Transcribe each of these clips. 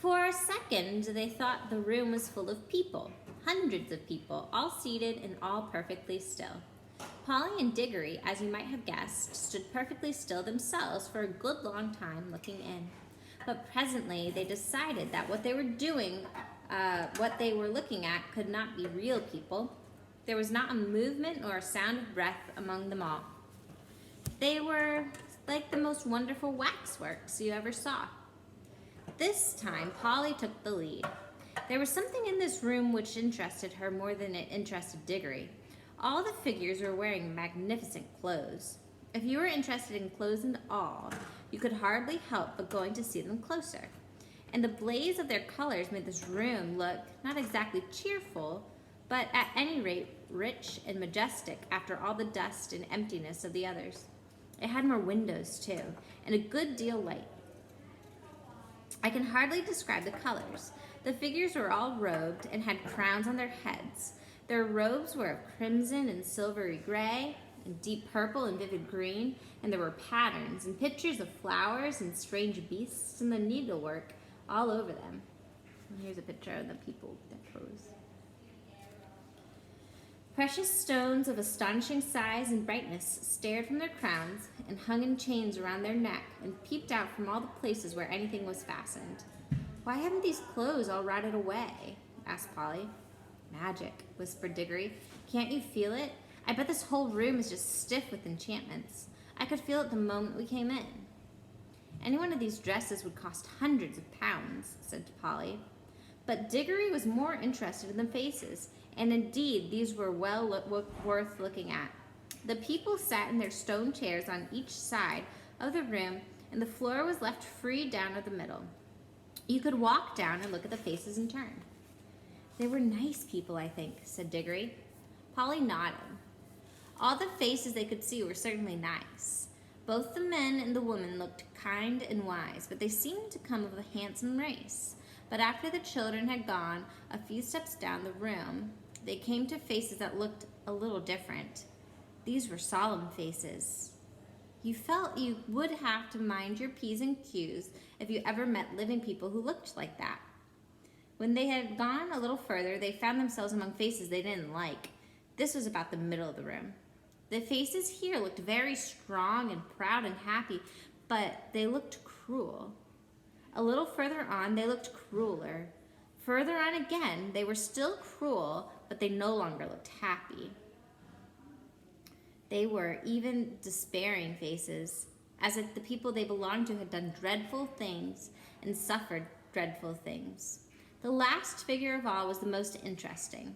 For a second, they thought the room was full of people, hundreds of people, all seated and all perfectly still. Polly and Diggory, as you might have guessed, stood perfectly still themselves for a good long time looking in. But presently they decided that what they were looking at could not be real people. There was not a movement or a sound of breath among them all. They were like the most wonderful waxworks you ever saw. This time, Polly took the lead. There was something in this room which interested her more than it interested Diggory. All the figures were wearing magnificent clothes. If you were interested in clothes and all, you could hardly help but going to see them closer. And the blaze of their colors made this room look not exactly cheerful, but at any rate rich and majestic after all the dust and emptiness of the others. It had more windows, too, and a good deal light. I can hardly describe the colors. The figures were all robed and had crowns on their heads. Their robes were of crimson and silvery gray, and deep purple and vivid green, and there were patterns and pictures of flowers and strange beasts and the needlework all over them. And here's a picture of the people with their clothes. Precious stones of astonishing size and brightness stared from their crowns and hung in chains around their neck and peeped out from all the places where anything was fastened. "Why haven't these clothes all rotted away?" asked Polly. "Magic," whispered Diggory. "Can't you feel it? I bet this whole room is just stiff with enchantments. I could feel it the moment we came in." "Any one of these dresses would cost hundreds of pounds," said Polly. But Diggory was more interested in the faces, and indeed these were worth looking at. The people sat in their stone chairs on each side of the room, and the floor was left free down the middle. You could walk down and look at the faces in turn. "They were nice people, I think," said Diggory. Polly nodded. All the faces they could see were certainly nice. Both the men and the women looked kind and wise, but they seemed to come of a handsome race. But after the children had gone a few steps down the room, they came to faces that looked a little different. These were solemn faces. You felt you would have to mind your P's and Q's if you ever met living people who looked like that. When they had gone a little further, they found themselves among faces they didn't like. This was about the middle of the room. The faces here looked very strong and proud and happy, but they looked cruel. A little further on, they looked crueler. Further on again, they were still cruel, but they no longer looked happy. They were even despairing faces, as if the people they belonged to had done dreadful things and suffered dreadful things. The last figure of all was the most interesting.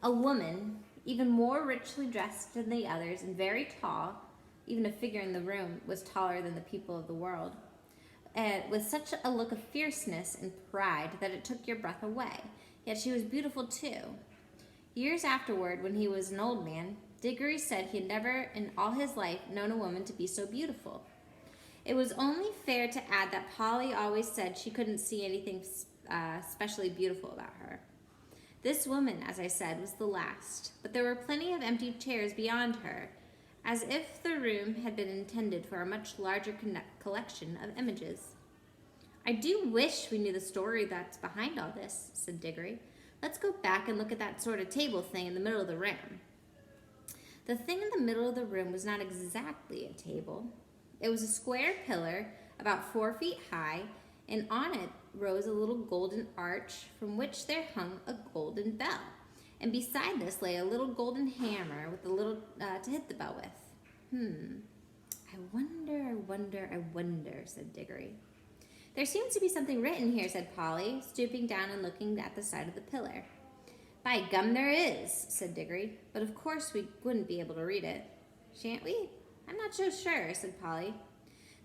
A woman, even more richly dressed than the others and very tall, even a figure in the room was taller than the people of the world, with such a look of fierceness and pride that it took your breath away. Yet she was beautiful too. Years afterward, when he was an old man, Diggory said he had never in all his life known a woman to be so beautiful. It was only fair to add that Polly always said she couldn't see anything especially beautiful about her. This woman, as I said, was the last, but there were plenty of empty chairs beyond her, as if the room had been intended for a much larger collection of images. "I do wish we knew the story that's behind all this," said Diggory. "Let's go back and look at that sort of table thing in the middle of the room." The thing in the middle of the room was not exactly a table. It was a square pillar about 4 feet high, and on it rose a little golden arch from which there hung a golden bell. And beside this lay a little golden hammer with a little to hit the bell with. I wonder, said Diggory. "There seems to be something written here," said Polly, stooping down and looking at the side of the pillar. "By gum, there is," said Diggory, "but of course we wouldn't be able to read it." "Shan't we?" "I'm not so sure," said Polly.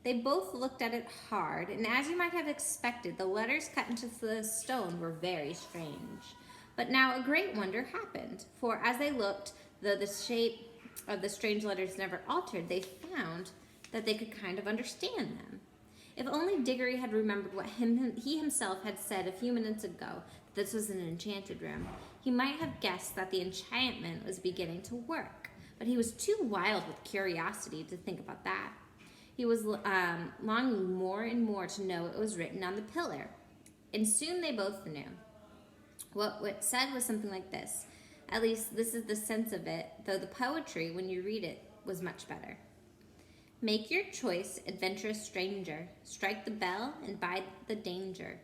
They both looked at it hard, and as you might have expected, the letters cut into the stone were very strange. But now a great wonder happened, for as they looked, though the shape of the strange letters never altered, they found that they could kind of understand them. If only Diggory had remembered what he himself had said a few minutes ago, that this was an enchanted room, he might have guessed that the enchantment was beginning to work, but he was too wild with curiosity to think about that. He was longing more and more to know what was written on the pillar. And soon they both knew. What it said was something like this. At least this is the sense of it, though the poetry, when you read it, was much better. Make your choice, adventurous stranger. Strike the bell and bide the danger.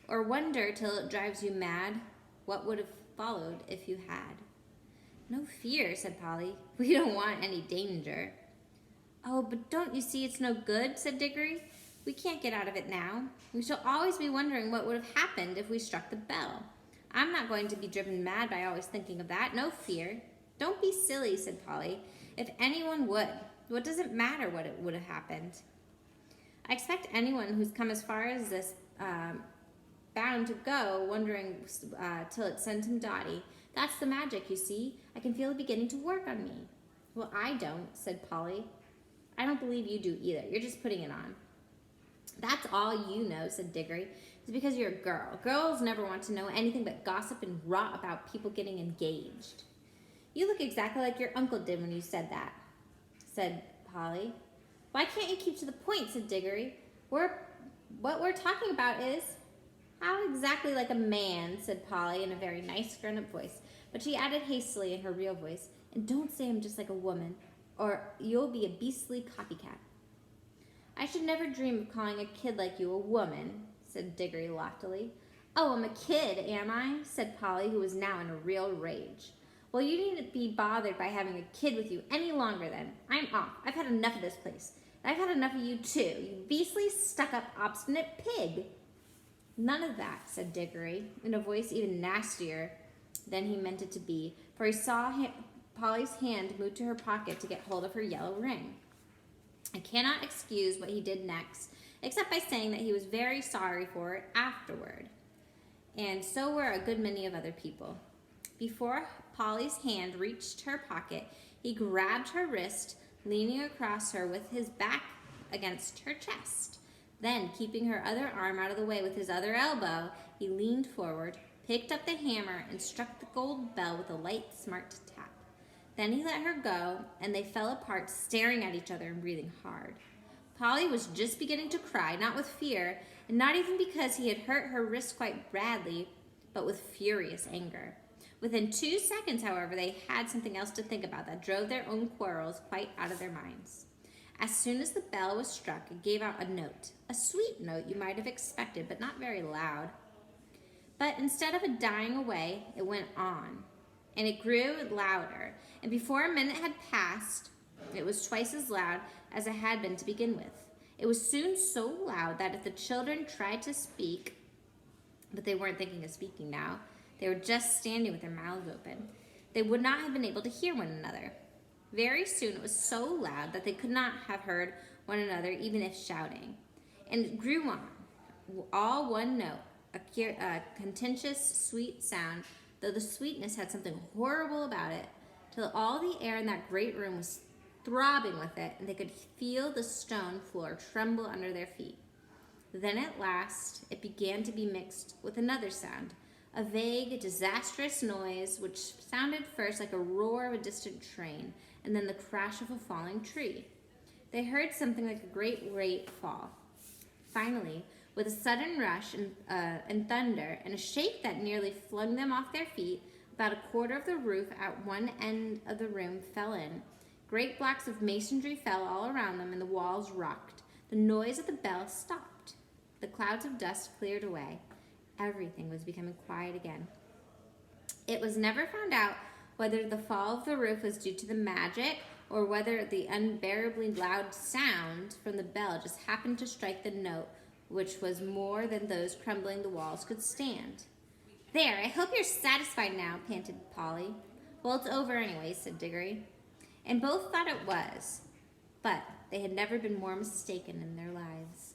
Or wonder till it drives you mad what would have followed if you had. No fear, said Polly. We don't want any danger. Oh, but don't you see it's no good, said Diggory. We can't get out of it now. We shall always be wondering what would have happened if we struck the bell. I'm not going to be driven mad by always thinking of that. No fear. Don't be silly, said Polly. If anyone would, what does it matter what it would have happened? I expect anyone who's come as far as this bound to go, wondering till it sent him dotty. That's the magic, you see. I can feel it beginning to work on me. Well, I don't, said Polly. I don't believe you do either. You're just putting it on. That's all you know, said Diggory. It's because you're a girl. Girls never want to know anything but gossip and rot about people getting engaged. You look exactly like your uncle did when you said that, said Polly. Why can't you keep to the point, said Diggory. What we're talking about is... How exactly like a man, said Polly in a very nice grown-up voice. But she added hastily in her real voice, and don't say I'm just like a woman, or you'll be a beastly copycat. I should never dream of calling a kid like you a woman, said Diggory loftily. Oh, I'm a kid, am I? Said Polly, who was now in a real rage. Well, you needn't be bothered by having a kid with you any longer then. I'm off. I've had enough of this place. And I've had enough of you too, you beastly, stuck-up, obstinate pig. None of that, said Diggory, in a voice even nastier than he meant it to be, for he saw Polly's hand move to her pocket to get hold of her yellow ring. I cannot excuse what he did next, except by saying that he was very sorry for it afterward, and so were a good many of other people. Before Polly's hand reached her pocket, he grabbed her wrist, leaning across her with his back against her chest. Then, keeping her other arm out of the way with his other elbow, he leaned forward, picked up the hammer, and struck the gold bell with a light, smart tap. Then he let her go, and they fell apart, staring at each other and breathing hard. Polly was just beginning to cry, not with fear, and not even because he had hurt her wrist quite badly, but with furious anger. Within 2 seconds, however, they had something else to think about that drove their own quarrels quite out of their minds. As soon as the bell was struck, it gave out a note, a sweet note you might have expected, but not very loud. But instead of it dying away, it went on, and it grew louder, and before a minute had passed, it was twice as loud as it had been to begin with. It was soon so loud that if the children tried to speak, but they weren't thinking of speaking now, they were just standing with their mouths open, they would not have been able to hear one another. Very soon it was so loud that they could not have heard one another even if shouting. And it grew on, all one note, a contentious, sweet sound, though the sweetness had something horrible about it, till all the air in that great room was throbbing with it, and they could feel the stone floor tremble under their feet. Then at last it began to be mixed with another sound, a vague, disastrous noise which sounded first like a roar of a distant train, and then the crash of a falling tree. They heard something like a great rate fall. Finally, with a sudden rush and thunder and a shake that nearly flung them off their feet, about a quarter of the roof at one end of the room fell in. Great blocks of masonry fell all around them, and the walls rocked. The noise of the bell stopped. The clouds of dust cleared away. Everything was becoming quiet again. It was never found out whether the fall of the roof was due to the magic or whether the unbearably loud sound from the bell just happened to strike the note, which was more than those crumbling the walls could stand. There, I hope you're satisfied now, panted Polly. Well, it's over anyway, said Diggory. And both thought it was, but they had never been more mistaken in their lives.